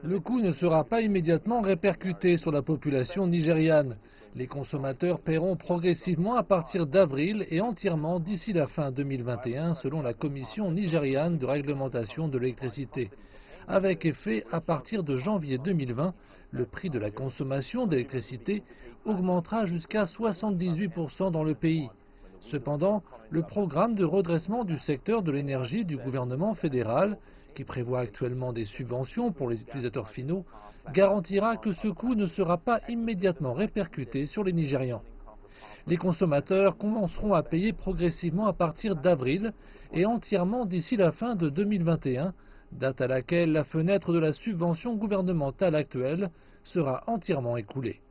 Le coût ne sera pas immédiatement répercuté sur la population nigériane. Les consommateurs paieront progressivement à partir d'avril et entièrement d'ici la fin 2021, selon la Commission nigériane de réglementation de l'électricité. Avec effet à partir de janvier 2020, le prix de la consommation d'électricité augmentera jusqu'à 78% dans le pays. Cependant, le programme de redressement du secteur de l'énergie du gouvernement fédéral, qui prévoit actuellement des subventions pour les utilisateurs finaux, garantira que ce coût ne sera pas immédiatement répercuté sur les Nigérians. Les consommateurs commenceront à payer progressivement à partir d'avril et entièrement d'ici la fin de 2021, date à laquelle la fenêtre de la subvention gouvernementale actuelle sera entièrement écoulée.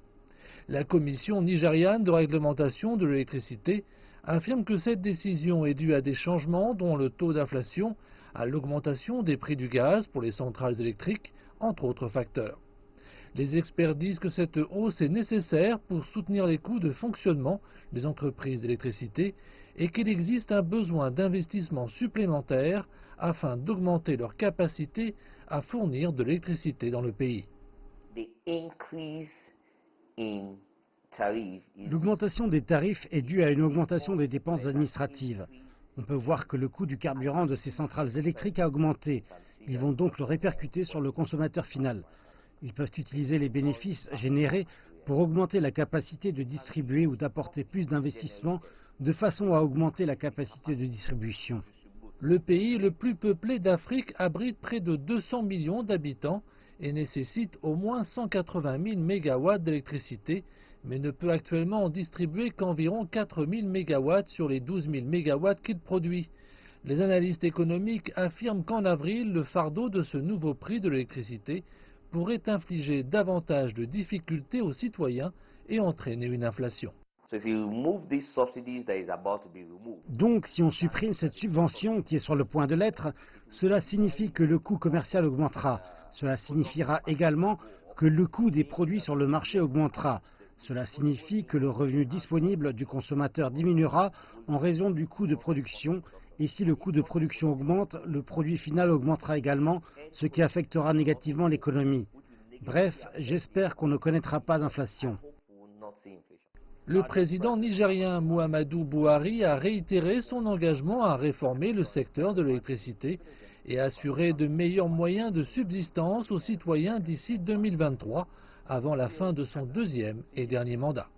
La Commission nigériane de réglementation de l'électricité affirme que cette décision est due à des changements dont le taux d'inflation, à l'augmentation des prix du gaz pour les centrales électriques, entre autres facteurs. Les experts disent que cette hausse est nécessaire pour soutenir les coûts de fonctionnement des entreprises d'électricité et qu'il existe un besoin d'investissement supplémentaire afin d'augmenter leur capacité à fournir de l'électricité dans le pays. L'augmentation des tarifs est due à une augmentation des dépenses administratives. On peut voir que le coût du carburant de ces centrales électriques a augmenté. Ils vont donc le répercuter sur le consommateur final. Ils peuvent utiliser les bénéfices générés pour augmenter la capacité de distribuer ou d'apporter plus d'investissements de façon à augmenter la capacité de distribution. Le pays le plus peuplé d'Afrique abrite près de 200 millions d'habitants et nécessite au moins 180 000 mégawatts d'électricité, mais ne peut actuellement en distribuer qu'environ 4 000 mégawatts sur les 12 000 mégawatts qu'il produit. Les analystes économiques affirment qu'en avril, le fardeau de ce nouveau prix de l'électricité pourrait infliger davantage de difficultés aux citoyens et entraîner une inflation. Donc, si on supprime cette subvention qui est sur le point de l'être, cela signifie que le coût commercial augmentera. Cela signifiera également que le coût des produits sur le marché augmentera. Cela signifie que le revenu disponible du consommateur diminuera en raison du coût de production. Et si le coût de production augmente, le produit final augmentera également, ce qui affectera négativement l'économie. Bref, j'espère qu'on ne connaîtra pas d'inflation. Le président nigérien Muhammadu Buhari a réitéré son engagement à réformer le secteur de l'électricité et assurer de meilleurs moyens de subsistance aux citoyens d'ici 2023, avant la fin de son deuxième et dernier mandat.